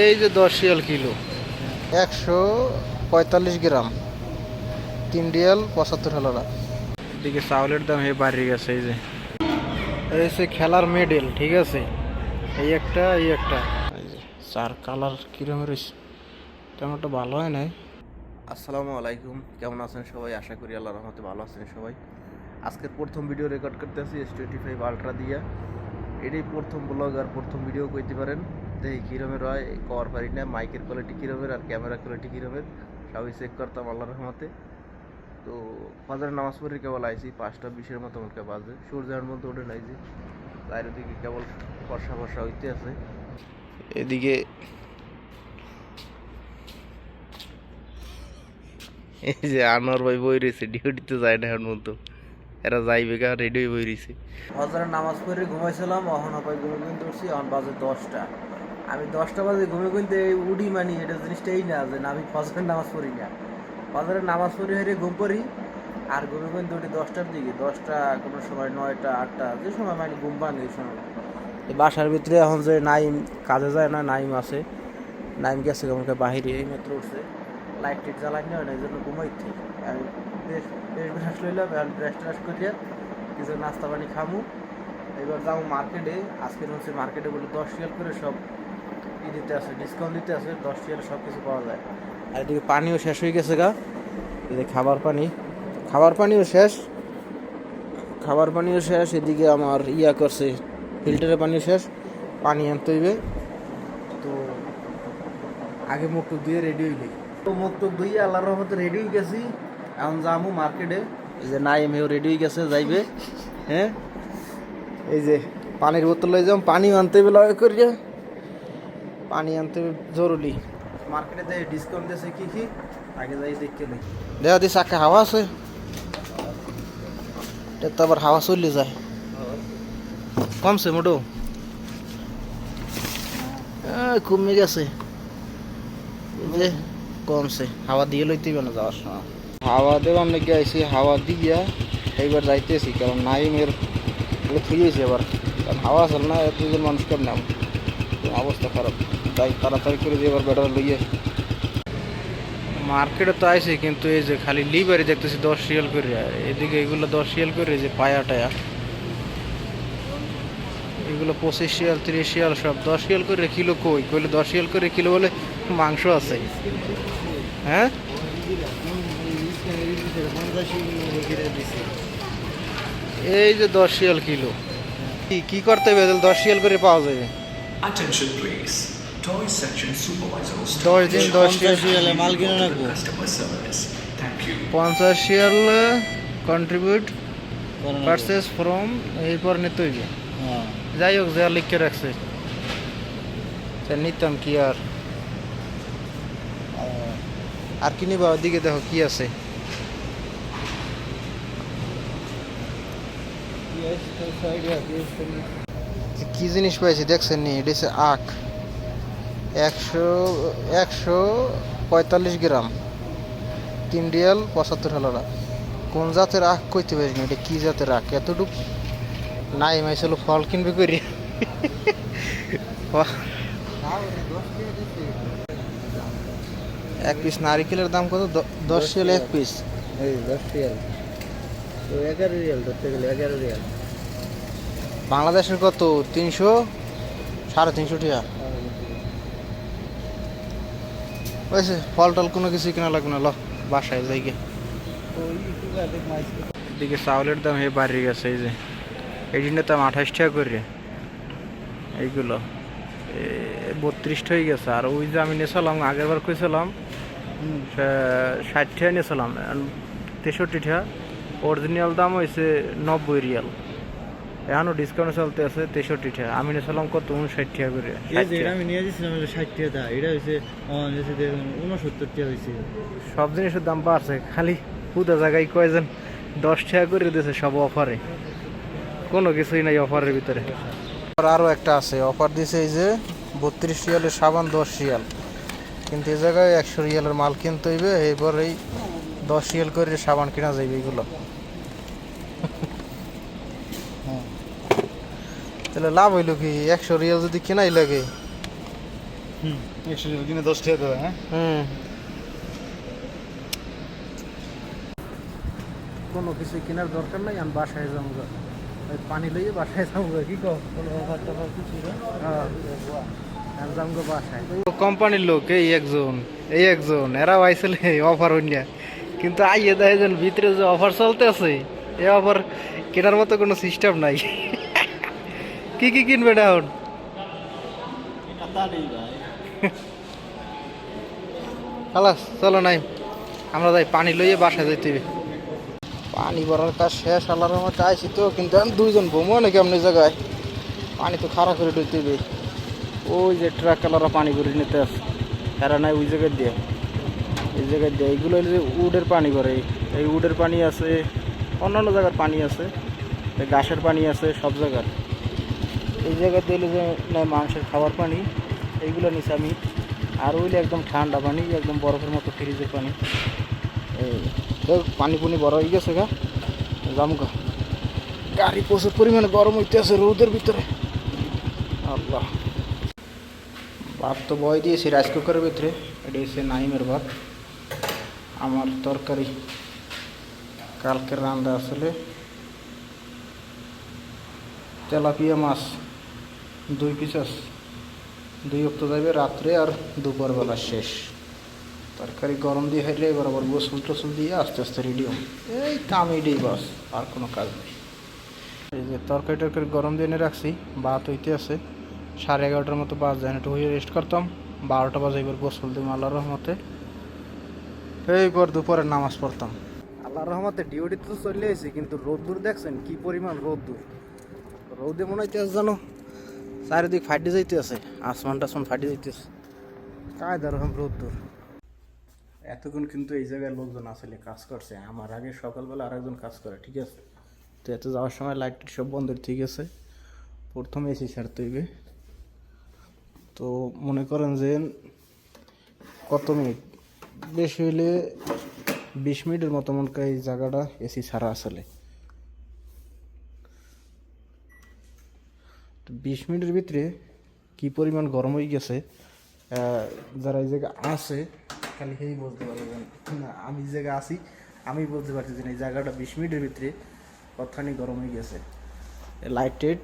এই যে 10 Real kilo, 145 গ্রাম, 3 Real 75 হলো। এদিকে চাউলের দাম বাড়ি গেছে। এই যে এই হচ্ছে খেলার মেডেল, ঠিক আছে, এই একটা এই একটা। এই যে চার কালার কিরম রয়েছে, তেমন একটা ভালো হয় নাই। আসসালামু আলাইকুম, কেমন আছেন সবাই? আশা করি আল্লাহর রহমতে ভালো আছেন সবাই। আজকের প্রথম ভিডিও রেকর্ড করতেছি S25 আলট্রা দিয়া। এটাই প্রথম ব্লগ আর প্রথম ভিডিও কইতে পারেন। দেখি কীরমের হয় কর পারি না, মাইকের কোয়ালিটি কীরমের আর ক্যামেরা কোয়ালিটি কীরমের সবই চেক করতাম আল্লাহর রহমতে। তো ফজরের নামাজ পড়ে কেবল আইছি, 5:20 মতো আমাকে বাজে, সূর্যের মধ্যে ওঠে নাইছি, চারিদিকে কেবল বর্ষা বর্ষা হইতে আছে। এদিকে এই যে আনোয়ার ভাই বই রয়েছে, ডিউটিতে যায় না এখন মতো, এরা যাইবে গা রেডি হয়ে বই রয়েছে। ফজরের নামাজ পড়ে ঘুমাইছিলাম, অহনা ভাই ঘুমে কিনতে উঠছি, এখন বাজে 10টা। আমি 10টা বাজে ঘুমে কিনতে উডি মানি, এটা জিনিসটাই না যে আমি ফজরের নামাজ পড়ি না। ফজরের নামাজ পড়ে হেরে ঘুম পড়ি আর ঘুমে কিনতে উঠি 10টার দিকে, 10টা কোনো সময় 9টা 8টা, যে সময় মানে ঘুম ভাঙে এই সময়। এই বাসার ভিতরে এখন যে নাইম কাজে যায় না, নাইম আছে, নাইম গেছে আমাকে বাহিরে এই মাত্র উঠছে, লাইট টিট জ্বালাই না, এই জন্য ঘুমাইছি। আমি বেশ ব্রাশ লইলাম, এখন ব্রাশ ট্রাশ করিয়া কিছু নাস্তা পানি খামু। এবার যাবো মার্কেটে। আজকে হচ্ছে মার্কেটে বলে 10 রিয়াল করে সব দিতে আছে, ডিসকাউন্ট দিতে আছে, 10 রিয়াল সব কিছু পাওয়া যায়। আর এদিকে পানিও শেষ হয়ে গেছে গা, এদিকে খাবার পানিও শেষ, এদিকে আমার করছে, ফিল্টারের পানিও শেষ, পানি আনতে হইবে। তো আগে মুখ টুক দিয়ে রেডি হইলি, তো মুখ টুক ধুইয়ে আল্লাহর রহমতে রেডি হয়ে গেছি। এখন যাবো মার্কেটে, এই যে নাইম হেও রেডি হয়ে গেছে, যাইবে। হ্যাঁ, এই যে পানির বোতল লই যাম, পানি আনতে হবে, লয় করিয়া পানি আনতে জরুরি। মার্কেটে যাই ডিসকাউন্ট দিয়েছে কি কি, আগে যাই দেখতে নেই। দেখা দিস আঁকা হাওয়া আছে, এটা তো আবার হাওয়া চলে যায়, কমছে মোটো কমে গেছে, এই যে কমছে, হাওয়া দিয়ে লইতে না যাওয়ার সময়। হাওয়া দেওয়া আমরা গেছি, হাওয়া দিয়া এইবার যাইতেছি, কারণ নাইমের থুয়েছি এবার, কারণ হাওয়া আসল না, দুজন মানুষ কেমন অবস্থা খারাপ। তাই তাড়াতাড়ি করে দিয়ে এবার বেটার লইয়ে মার্কেটে তো আইসি, কিন্তু এই যে খালি লিভারি দেখতেছি 10 রিয়াল করে, এদিকে এগুলো 10 রিয়াল করে, যে পায়া টায়া এগুলো 25 রিয়াল 30 রিয়াল সব 10 রিয়াল করে কিলো। কইলে 10 রিয়াল করে কিলো বলে মাংস আছে। হ্যাঁ, এই যে 10 রিয়াল কিলো, কি করতে হবে 10 রিয়াল করে পাওয়া যাবে। Attention please. Toy section supervisor will 10 দিন 10 রিয়ালে মাল কিনে রাখবো, customer service. Thank you. 50 Real contribute purchase from, এরপর নিতে হইবে। যাই হোক, যা লিখে রাখছে নিতাম কি আর কি নিবা। ওদিকে দেখো কি আছে, কি জিনিস পাইছি দেখছেন নি, এটা হচ্ছে আখ, 145 গ্রাম, 3 রিয়াল 75 হলো। কোন জাতের আখ কইতে পারি না, এটা কি জাতের আখ, এতটুক নাই মাইছিল ফল কিনবে করি। এক পিস নারিকেলের দাম কত? 10 রিয়াল এক পিস। এই 10 রিয়াল তো 11 রিয়াল ধরতে গেলে 11 রিয়াল। বাংলাদেশের কত? 300 350 টাকা হয়েছে। ফল টল কোনো কিছু কিনা লাগবে না, ল বাসায় যাই গে। এদিকে চাউলের দাম বাড়ি গেছে, এই যে এই দিনের দাম 28 টাকা করে, এইগুলো 32 হয়ে গেছে। আর ওই যে আমি নিয়েছিলাম আগের বার কইছিলাম 60 টাকা নিয়েছিলাম, 63 টাকা। অরিজিনাল দাম হয়েছে 90 রিয়াল, এখনও ডিসকাউন্ট চলতে আছে 63 টাকা। আমি নিয়েছিলাম কত? 59 টাকা করে। আমি নিয়ে যাচ্ছিলাম 60 টাকা, এটা হয়েছে 69 টাকা হয়েছে। সব জিনিসের দাম বাড়ছে, খালি পুরো জায়গায় কয়জন 10 টাকা করে দিয়েছে, সব অফারে, কোনো কিছুই নাই অফারের ভিতরে। আরও একটা আছে অফার দিয়েছে, এই যে 32 রিয়ালের সাবান 10 রিয়াল, কিন্তু এই জায়গায় 100 রিয়ালের মাল কিনতে হইবে, এরপর এই 10 রিয়াল করে সাবান কিনা যাইবে এগুলো। তাহলে লাভ হইল কি? 100 রিয়াল যদি কেনাই লাগে 100 কিনে 10 টাকা দেবে, হ্যাঁ? কোনো কিছু কেনার দরকার নাই, আমি বাসায় যাবো ওই পানি লইয়ে বাসায় যাবো কি কো কোনো অফার টফার কিছু যাবো বাসায়। কোম্পানির লোক এই একজন এরাও আইসেল অফার হইয়া, কিন্তু আইয়ে দেয় যেন ভিতরে যে অফার চলতে আছে এই অফার কেনার মতো কোনো সিস্টেম নাই। কি কি কিনবে না এখন? খালাস চলো নাই আমরা যাই পানি লইয়ে বাসায় যাইতে হবে। পানি ভরার কাজ শেষ, আল্লাহর রহমতে আইছি তো, কিন্তু আমি দুইজন বমো নাকি এমনি জায়গায় পানি তো খারাপ করে দিতে হবে। ওই যে ট্রাক কালাররা পানি ভরে নিতে আসে, এরা নাই ওই জায়গায় দিয়ে, এই জায়গায় দিয়ে এইগুলো হলো যে উডের পানি করে, এই উডের পানি আছে, অন্যান্য জায়গার পানি আছে, এই গাছের পানি আছে, সব জায়গার। এই জায়গায় দিলে যে নয় মানুষের খাবার পানি, এইগুলো নিচে আমি। আর ওইলে একদম ঠান্ডা পানি, একদম বরফের মতো ফ্রিজের পানি। এই পানি পুনি বড় হয়ে গেছে গা, জামগা গাড়ি প্রচুর পরিমাণে গরম হইতে আছে রোদের ভিতরে। আল্লাহ, ভাত তো বয় দিয়েছি রাইস কুকারের ভিতরে, এটা হচ্ছে নাইমের ভাত। আমার তরকারি কালকের রান্না আসলে তেলাপিয়া মাছ 2 পিস আছে, 2 অক্ত যাবে রাত্রে আর দুপুরবেলা শেষ। তরকারি গরম দিয়ে খাইলে এবার আবার গোসল টোসল দিয়ে আস্তে আস্তে রেডি হম, এই কাম এটাই বাস, আর কোনো কাজ নেই। এই যে তরকারি টরকারি গরম দিয়ে এনে রাখছি, ভাত হইতে আছে, 11:30টার মতো বাজ যায়, একটু হয়ে রেস্ট করতাম, 12টা বাজে এবার গোসল দিম আল্লাহর রহমতে, এইবার দুপুরের নামাজ পড়তাম। আল্লাহর রহমতে ডিউটি তো চলে এসেছি, কিন্তু রোদ্দুর দেখছেন কি পরিমাণ রোদ্দুর, রোদে মনে হইতে আছে জানো চারিদিক ফাটি যাইতে আছে, আসমান টাসমান ফাটি যাইতেছে, কায়দার রকম রোদ্দুর। এতক্ষণ কিন্তু এই জায়গায় লোকজন আসলে কাজ করছে, আমার আগে সকালবেলা আরেকজন কাজ করে, ঠিক আছে। তো এত যাওয়ার সময় লাইট সব বন্ধ, ঠিক আছে। প্রথমে এসি ছাড়তে হইবে, তো মনে করেন যে কত মিনিট, বেশি হইলে 20 মিনিটের মতো মনে করি এই জায়গাটা এসি ছাড়া আসলে। 20 মিনিটের ভিতরে কি পরিমাণ গরম হয়ে গেছে, যারা এই জায়গায় আছে খালি সেই বলতে পারবেন না, আমি যে জায়গায় আছি আমি বলতে পারতেছি না এই জায়গাটা 20 মিনিটের ভিতরে কতখানি গরম হয়ে গেছে। লাইট টেট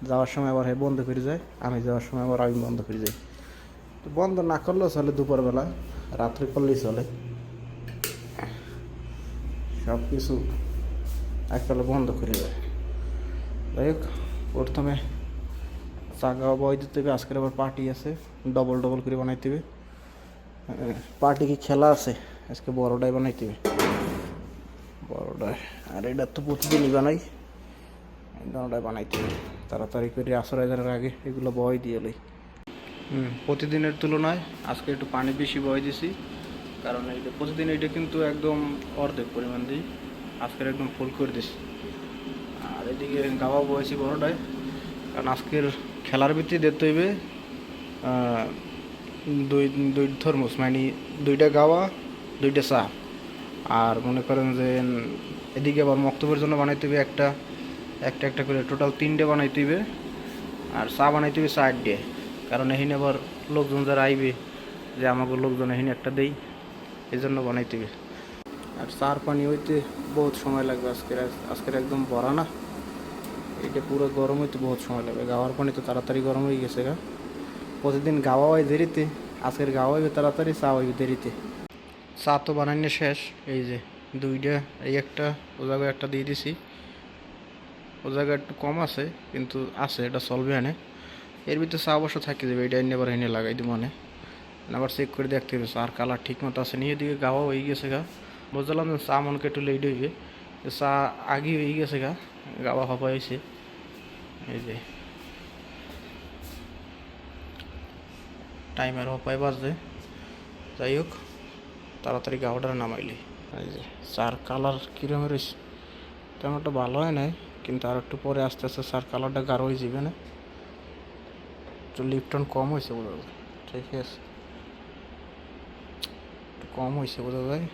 যাওয়ার সময় আবার বন্ধ করে যায়, আমি যাওয়ার সময় আবার আমি বন্ধ করে যাই। তো বন্ধ না করলেও চলে, দুপুরবেলা রাত্রে করলেই চলে, সব কিছু একবেলা বন্ধ করে যায়। যাই হোক, প্রথমে চাগা বয় দিতে হবে, আজকের আবার পার্টি আছে, ডবল ডবল করে বানাইতে হবে। পার্টি কি খেলা আছে, আজকে বড়টাই বানাইতে হবে, বড়টাই। আর এটা তো প্রতিদিনই বানাই, দোনোটাই বানাইতে হবে তাড়াতাড়ি করে, আসর আজানের আগে এগুলো বয় দিয়ে লই। প্রতিদিনের তুলনায় আজকে একটু পানি বেশি বয় দিছি, কারণ এইটা প্রতিদিন এইটা কিন্তু একদম অর্ধেক পরিমাণ দিই, আজকের একদম ফুল করে দিছি। আর এদিকে গাওয়া বয়েছি বড়টায়, কারণ আজকের খেলার ভিত্তি দিতে হইবে দুই থরমুস, মানে 2টা গাওয়া 2টা চা। আর মনে করেন যে এদিকে আবার মক্তবের জন্য বানাইতে হবে একটা একটা করে, টোটাল 3টে বানাইতে হইবে। আর চা বানাইতে হবে 4টে, কারণ এখানে আবার লোকজন যারা আইবে, যে আমাকে লোকজন এখানে একটা দেই, এই জন্য বানাইতে হবে। আর চার পানি হইতে বহুত সময় লাগবে, আজকের একদম ভরা না, এটা পুরো গরম হইতে বহুত সময় লাগবে। গাওয়ার পানি তো তাড়াতাড়ি গরম হয়ে গেছে গা, প্রতিদিন গাওয়া হয় দেরিতে, আজকের গাওয়া হইবে তাড়াতাড়ি, চা হইবে দেরিতে। চা তো বানানো শেষ, এই যে 2টা, এই একটা ও জায়গায় একটা দিয়ে দিছি, ও জায়গায় একটু কম আছে কিন্তু আছে, এটা চলবে এনে। এর ভিতরে চা অবশ্য থাকি যাবে, এটা এনে আবার এনে লাগাই দিব, মানে আবার চেক করে দেখতে হবে চার কালার ঠিক মতো আছে নিয়ে, দিকে গাওয়া হয়ে গেছে গা, বুঝলাম যে চা মনকে একটু লেট হইবে, চা আগে হয়ে গেছে গা, গাওয়া হওয়া হয়েছে। এই যে টাইমের হপায় বাজে, যাই হোক তাড়াতাড়ি গাওয়াটা নামাইলি। এই যে চার কালার কীরকম রয়েছে, তেমন একটা ভালো হয় নাই, কিন্তু আর একটু পরে আস্তে আস্তে চার কালারটা গাঢ় হয়ে যাবে না, একটু লিপটন কম হয়েছে বোঝা যায়, ঠিক আছে, একটু কম হয়েছে বোঝা যায়,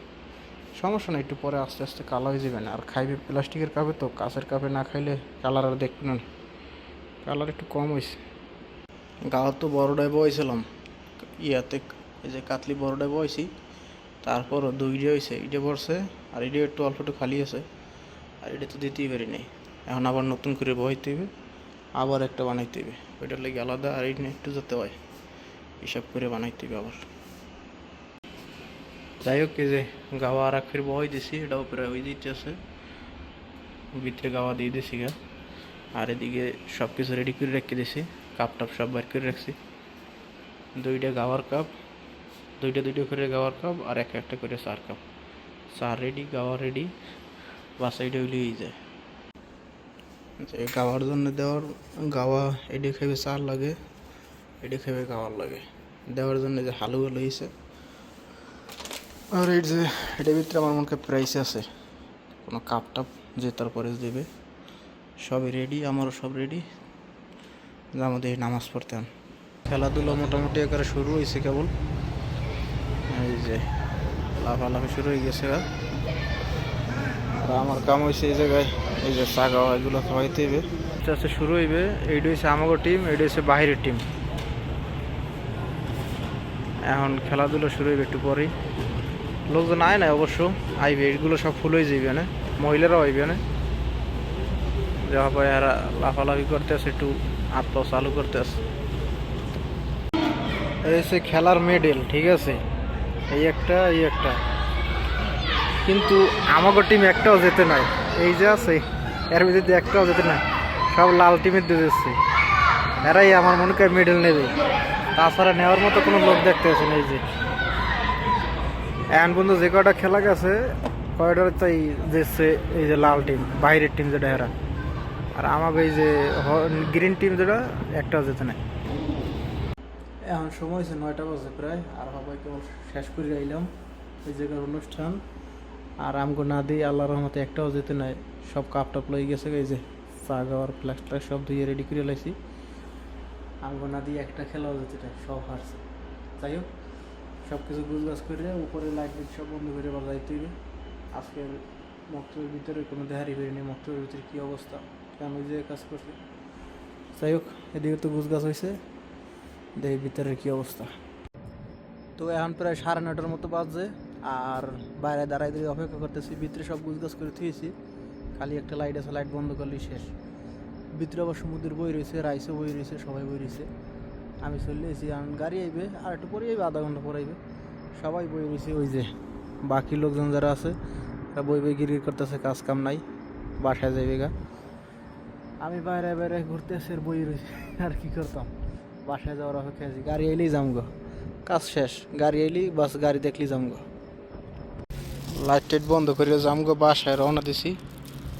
সমস্যা নেই, একটু পরে আস্তে আস্তে কালো হয়ে যাবে না। আর খাইবে প্লাস্টিকের কাপে, তো কাঁচের কাপে না খাইলে কালার আর দেখবে না, কালার একটু কম হয়েছে। গাওয়ার তো বড়টাই বয়েছিলাম, ইয়াতে এই যে কাতলি বড়টা বইছি, তারপরও দুইটা হয়েছে, এইটা পড়ছে আর এটা একটু অল্প একটু খালি আছে, আর এটা তো দিতেই পারি নাই। এখন আবার নতুন করে বইতে হবে, আবার একটা বানাইতে হবে, ওইটার লাগে আলাদা, আর এইটা একটু যেতে হয়, হিসাব করে বানাইতে হবে আবার। যাই হোক, এই যে গাওয়া আর এক ফের বই দিছি, এটা উপরে ওই দিতে আছে, ভিতরে গাওয়া দিয়ে দিছি গা। আর এদিকে সব কিছু রেডি করে রেখে দিছি, কাপ টাপ সব বের করে রাখছি। দুইটা গাওয়ার কাপ, দুইটা করে গাওয়ার কাপ, আর একটা করে চার কাপ। চা রেডি, গাওয়া রেডি, বাস এইটা হইলেই যায়। যে গাওয়ার জন্য দেওয়ার, গাওয়া এটি খাইবে চার লাগে, এটি খাইবে গাওয়ার লাগে, দেওয়ার জন্য যে হালুয়া লইছে। আর এই যে এটার ভিতরে আমার মনে হয় প্রাইস আছে, কোনো কাপ টাপ যে তারপরে দেবে, সবই রেডি, আমারও সব রেডি। আমাদের নামাজ পড়তাম, খেলাধুলা মোটামুটি একারে শুরু হয়েছে কেবল। এই যে লাফালাফি শুরু হয়ে গেছে। আর আমার কাম হয়েছে এই জায়গায়, এই যে চা গাওয়া এগুলো খাওয়াইতে হবে, আস্তে আস্তে শুরু হইবে। এইটা হচ্ছে আমাগো টিম, এইটা হচ্ছে বাহিরের টিম। এখন খেলাধুলা শুরু হইবে একটু পরেই। লোকজন আয় না অবশ্য, আইবে, এইগুলো সব ফুল হয়ে যাইবে না, মহিলারাও আইবে না। যাওয়া পরে এরা লাফালাফি করতে আছে, একটু হাত পাও চালু করতে আছে। এই হচ্ছে খেলার মেডেল, ঠিক আছে, এই একটা, এই একটা, কিন্তু আমাগো টিম একটাও যেতে নাই। এই যে আছে এর ভিতরে একটাও যেতে নাই, সব লাল টিমের দিয়ে দিচ্ছে। এরাই আমার মনে হয় মেডেল নেবে, তাছাড়া নেওয়ার মতো কোনো লোক দেখতে আসে না। এই যে এখন পর্যন্ত যে কয়টা খেলা গেছে, কয়টার তাই যেছে এই যে লাল টিম, বাইরের টিম যেটা এরা, আর আমাকে এই যে গ্রিন টিম যেটা, একটাও যেতে নাই। এখন সময় হয়েছে 9টা বাজে প্রায়, আর সবাই কেবল শেষ করে আইলাম এই জায়গার অনুষ্ঠান। আর আমগো না দিয়ে আল্লাহর রহমতে একটাও যেতে নাই, সব কাপ টাপ লই গেছে। এই যে চা গাওয়ার ফ্লাক্স ট্লাক্স সব ধুয়ে রেডি করে লাইছি, আমগো না দিয়ে একটা খেলাও যেতে নাই, সব হারছে। যাই হোক, সব কিছু গুজগাছ করে উপরে লাইট লাইট সব বন্ধ করে বাজাইতে হবে। আজকের মক্তবের ভিতরে কোনো দেহারি বেরিয়ে মক্তবের ভিতরে কী অবস্থা, কেন ওই যে কাজ করছে। যাই হোক, এদিকে তো গুজগাছ হয়েছে, দেখি ভিতরের কী অবস্থা। তো এখন প্রায় 9:30টার মতো বাজছে, আর বাইরে দাঁড়াই দাঁড়িয়ে অপেক্ষা করতেছি। ভিতরে সব গুজগাছ করে থুয়েছি, খালি একটা লাইট আছে, লাইট বন্ধ করলেই শেষ। ভিতরে আবার সমুদ্রের বই রয়েছে, রাইসও বই রয়েছে, সবাই বই রয়েছে। আমি চলে এসেছি, এখন গাড়ি আইবে, আর একটু পরে আইবে, আধা ঘন্টা পরে আইবে। সবাই বই রয়েছে, ওই যে বাকি লোকজন যারা আছে তারা বই গিরগির করতেছে, কাজ কাম নাই, বাসায় যাইবে গা। আমি বাইরে বাইরে ঘুরতে আসি, আর বই রয়েছে, আর কি করতাম, বাসায় যাওয়ার অপেক্ষা আছি। গাড়ি আইলেই যাম গো, কাজ শেষ, গাড়ি আইলেই বাস, গাড়ি দেখলেই যাম গো। লাইট টাইট বন্ধ করে যাম গো, বাসায় রওনা দিছি।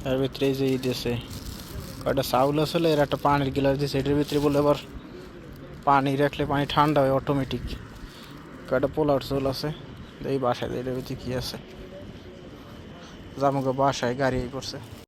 এর ভিতরে এই যে ই দিয়েছে কয়টা চাউল আসলে, এর একটা পানির গিলাস দিয়েছে, এটার ভিতরে বলে আবার পানি রাখলে পানি ঠান্ডা হয় অটোমেটিক। কয়টা পোলার চোল আছে, এই বাসায় এটার ভিতরে কী আছে, যাম গো বাসায়, গাড়ি এই পড়ছে।